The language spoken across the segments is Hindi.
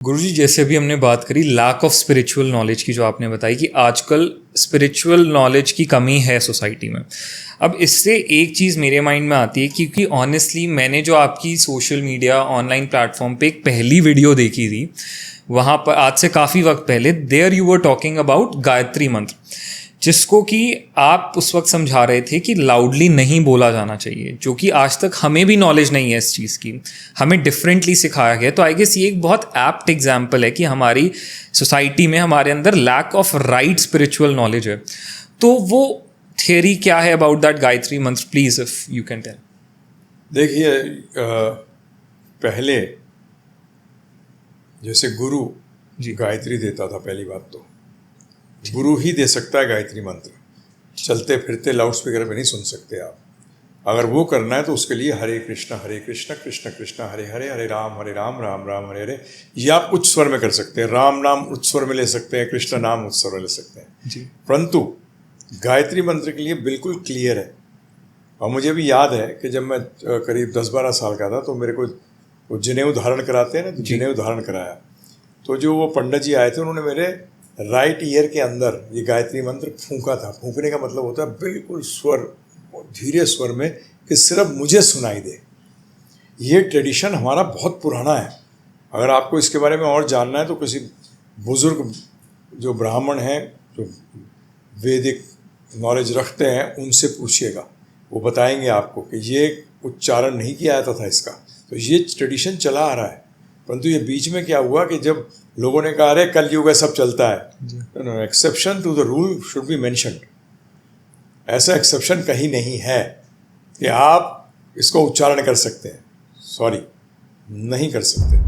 गुरुजी, जैसे अभी हमने बात करी लैक ऑफ स्पिरिचुअल नॉलेज की, जो आपने बताई कि आजकल स्पिरिचुअल नॉलेज की कमी है सोसाइटी में। अब इससे एक चीज़ मेरे माइंड में आती है, क्योंकि ऑनेस्टली मैंने जो आपकी सोशल मीडिया ऑनलाइन प्लेटफॉर्म पे एक पहली वीडियो देखी थी, वहाँ पर आज से काफ़ी वक्त पहले there you were talking about Gayatri Mantra, जिसको कि आप उस वक्त समझा रहे थे कि लाउडली नहीं बोला जाना चाहिए, जो कि आज तक हमें भी नॉलेज नहीं है इस चीज़ की, हमें डिफरेंटली सिखाया गया। तो आई गेस ये एक बहुत एप्ट एग्जाम्पल है कि हमारी सोसाइटी में हमारे अंदर lack of right spiritual knowledge है। तो वो थियरी क्या है about that Gayatri Mantra, please if you can tell. देखिए, पहले जैसे गुरु जी। गायत्री देता था, पहली बात तो गुरु ही दे सकता है गायत्री मंत्र। चलते फिरते लाउड स्पीकर पे नहीं सुन सकते आप। अगर वो करना है तो उसके लिए हरे कृष्ण कृष्ण कृष्ण हरे हरे, हरे राम राम राम हरे हरे, ये आप उच्च स्वर में कर सकते हैं। राम नाम उच्च स्वर में ले सकते हैं, कृष्ण नाम उच्च स्वर में ले सकते हैं जी। परंतु गायत्री मंत्र के लिए बिल्कुल क्लियर है। और मुझे भी याद है कि जब मैं करीब 10-12 साल का था तो मेरे को वो जनेऊ धारण कराते हैं ना, तो जनेऊ धारण कराया। तो जो वो पंडित जी आए थे, उन्होंने मेरे राइट ईयर के अंदर ये गायत्री मंत्र फूंका था। फूंकने का मतलब होता है बिल्कुल स्वर, धीरे स्वर में, कि सिर्फ मुझे सुनाई दे। ये ट्रेडिशन हमारा बहुत पुराना है। अगर आपको इसके बारे में और जानना है तो किसी बुजुर्ग जो ब्राह्मण हैं, जो वैदिक नॉलेज रखते हैं, उनसे पूछिएगा, वो बताएंगे आपको कि ये उच्चारण नहीं किया जाता था इसका। तो ये ट्रेडिशन चला आ रहा है। परंतु ये बीच में क्या हुआ कि जब लोगों ने कहा अरे कलयुग है, सब चलता है, exception to the rule should be mentioned. ऐसा एक्सेप्शन कहीं नहीं है कि आप इसको उच्चारण कर सकते हैं। सॉरी, नहीं कर सकते।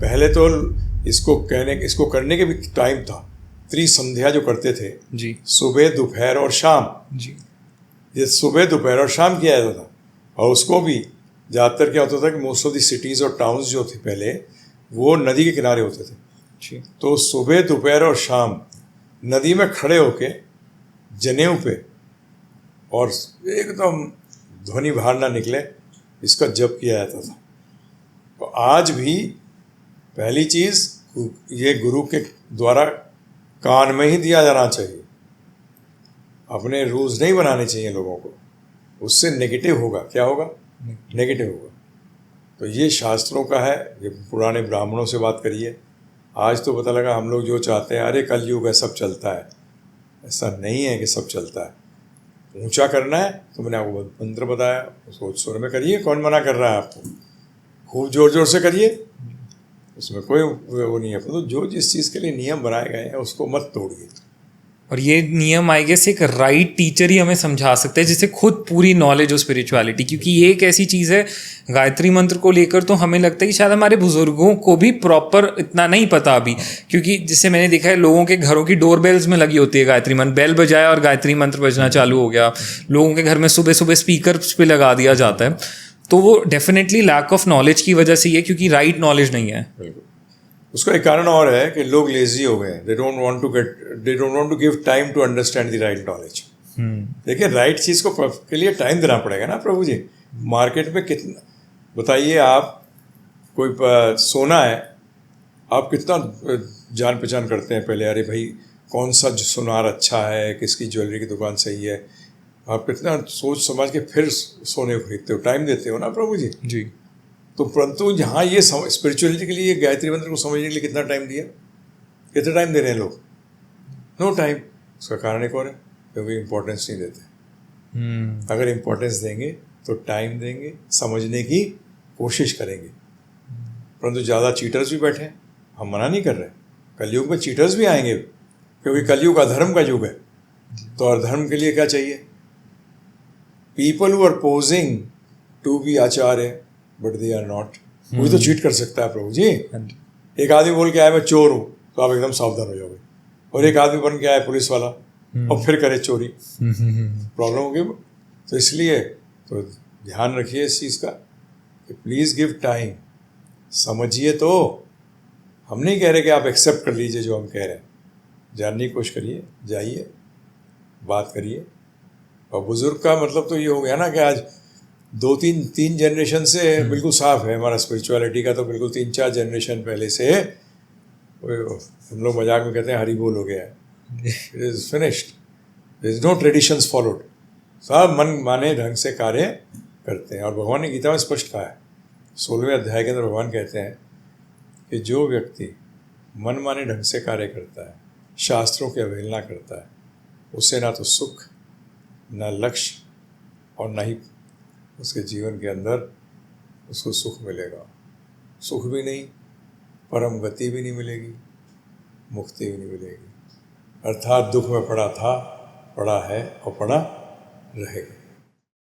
पहले तो इसको करने के भी टाइम था। त्रिसंध्या जो करते थे जी। सुबह, दोपहर और शाम। जी। ये सुबह, दोपहर और शाम किया जाता था। और उसको भी ज़्यादातर क्या होता था कि मोस्ट ऑफ द सिटीज़ और टाउन्स जो थे पहले, वो नदी के किनारे होते थे। जी। तो सुबह, दोपहर और शाम नदी में खड़े होके जनेऊ पे, और एकदम ध्वनि बाहर ना निकले, इसका जप किया जाता था। तो आज भी पहली चीज़ ये गुरु के द्वारा कान में ही दिया जाना चाहिए। अपने रूल्स नहीं बनाने चाहिए लोगों को, उससे नेगेटिव होगा। क्या होगा? नेगेटिव होगा। तो ये शास्त्रों का है। ये पुराने ब्राह्मणों से बात करिए। आज तो पता लगा हम लोग जो चाहते हैं, अरे कलयुग है, सब चलता है। ऐसा नहीं है कि सब चलता है। ऊंचा करना है तो मैंने आपको मंत्र बताया, उसको उच्च स्वर में करिए। कौन मना कर रहा है आपको? खूब जोर जोर से करिए, उसमें कोई वो नहीं है। तो जो जिस चीज़ के लिए नियम बनाए गए हैं उसको मत तोड़िए। और ये नियम आई गेस एक राइट टीचर ही हमें समझा सकते हैं, जिसे खुद पूरी नॉलेज हो स्पिरिचुअलिटी। क्योंकि ये एक ऐसी चीज़ है गायत्री मंत्र को लेकर, तो हमें लगता है कि शायद हमारे बुजुर्गों को भी प्रॉपर इतना नहीं पता अभी। क्योंकि जिससे मैंने देखा है, लोगों के घरों की डोर बेल्स में लगी होती है गायत्री मंत्र, बेल बजाया और गायत्री मंत्र बजना चालू हो गया। लोगों के घर में सुबह सुबह स्पीकर पे लगा दिया जाता है। तो वो डेफिनेटली लैक ऑफ नॉलेज की वजह से ही है, क्योंकि राइट नॉलेज नहीं है। उसका एक कारण और है कि लोग लेजी हो गए। They don't want to give time to understand the right knowledge. देखिए, राइट चीज़ को के लिए टाइम देना पड़ेगा ना प्रभु जी। मार्केट में कितना, बताइए आप, कोई सोना है, आप कितना जान पहचान करते हैं पहले? अरे भाई, कौन सा सुनार अच्छा है, किसकी ज्वेलरी की दुकान सही है, आप कितना सोच समझ के फिर सोने को खरीदते हो, टाइम देते हो ना प्रभु जी। जी। तो परंतु यहाँ ये स्पिरिचुअलिटी के लिए गायत्री मंत्र को समझने के लिए कितना टाइम दिया? कितना टाइम दे रहे हैं लोग? No time. उसका कारण एक और है, क्योंकि इम्पोर्टेंस नहीं देते। अगर इम्पोर्टेंस देंगे तो टाइम देंगे, समझने की कोशिश करेंगे। परंतु ज़्यादा चीटर्स भी बैठे हैं। हम मना नहीं कर रहे, कलयुग में चीटर्स भी आएंगे, क्योंकि कलयुग अधर्म का युग है। तो अधर्म के लिए क्या चाहिए? People who are posing to be acharya but they are not, वही तो चीट कर सकता है प्रभु जी। एक आदमी बोल के आया मैं चोर हूँ, तो आप एकदम सावधान हो जाओगे। और एक आदमी बन के आया पुलिस वाला और फिर करे चोरी, प्रॉब्लम होगी। तो इसलिए तो ध्यान रखिए इस चीज़ का कि प्लीज़ गिव टाइम, समझिए। तो हम नहीं कह रहे कि आप एक्सेप्ट कर लीजिए जो हम कह रहे हैं, जानने की कोशिश करिए, जाइए, बात करिए। और बुज़ुर्ग का मतलब तो ये हो गया ना कि आज 2-3 जनरेशन से बिल्कुल साफ है हमारा स्पिरिचुअलिटी का। तो बिल्कुल 3-4 जनरेशन पहले से हम लोग मजाक में कहते हैं हरी बोल हो गया है, it is finished, there is no traditions followed, सब मन माने ढंग से कार्य करते हैं। और भगवान ने गीता में स्पष्ट कहा है, 16वें अध्याय के अंदर भगवान कहते हैं कि जो व्यक्ति मन माने ढंग से कार्य करता है, शास्त्रों की अवहेलना करता है, उससे ना तो सुख, ना लक्ष्य और ना ही उसके जीवन के अंदर उसको सुख मिलेगा। सुख भी नहीं, परम गति भी नहीं मिलेगी, मुक्ति भी नहीं मिलेगी। अर्थात दुख में पड़ा था, पड़ा है और पड़ा रहेगा।